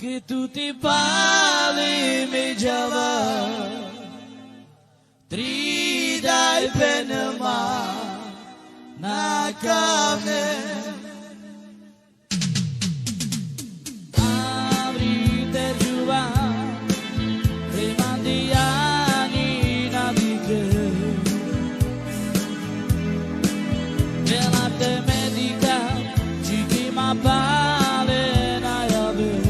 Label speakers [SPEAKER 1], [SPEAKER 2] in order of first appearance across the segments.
[SPEAKER 1] che tutti pali mi giava, tridaj penel nakamel. Avri terdžuvel, nadikel, preleste nadikel, čiki ma pale na avri.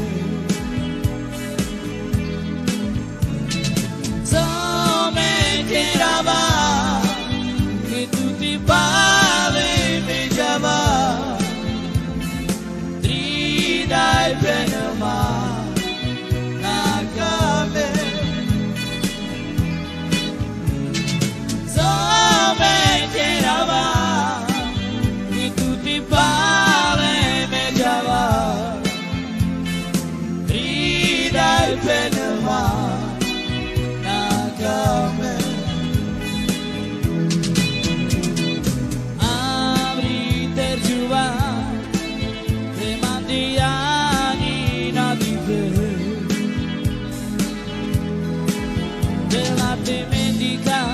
[SPEAKER 1] Come kerava, che tutti pali mi giava, tridaj penel nakamel. Come kerava, che tutti pali mi giava, tridaj penel nakamel. Avri terdžuvel, nadikel, preleste nadikel,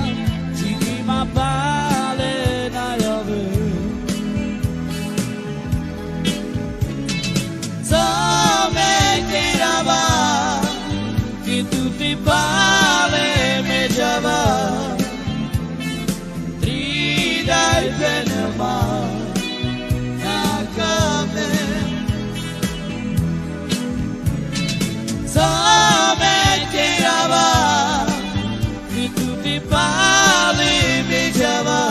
[SPEAKER 1] čiki ma pale na avri. Come kerava, che tutti pali mi giava, tridaj penel nakamel. Come kerava, che tutti pali mi giava,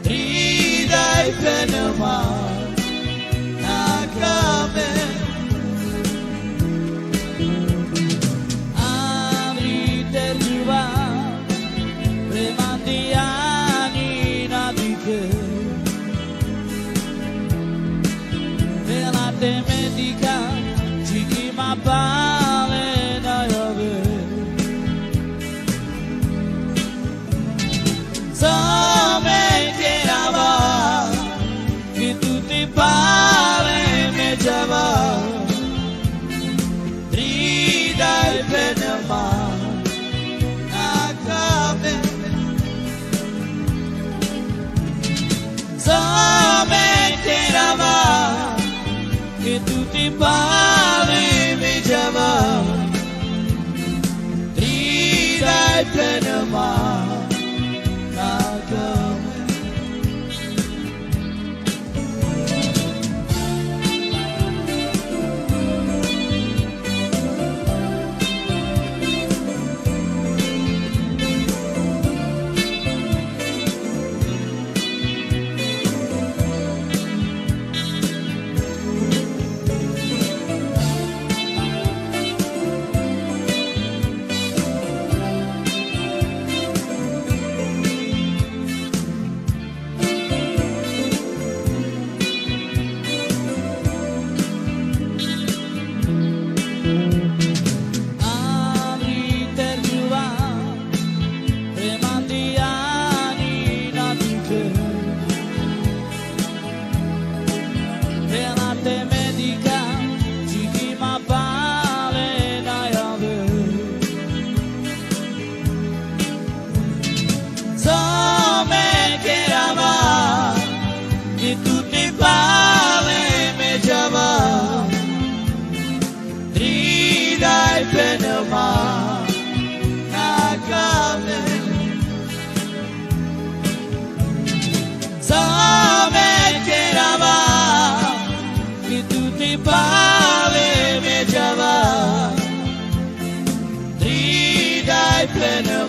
[SPEAKER 1] tridaj penel nakamel. Avri terdžuvel, nadikel, preleste nadikel, čiki ma pale na avri. Come kerava, che tutti pali mi giava, tridaj penel nakamel. Come kerava, che tutti pali mi giava, tridaj penel nakamel. Che tutti pali mi giava, tridaj penel nakamel. Come kerava, che tutti pali mi giava, tridaj penel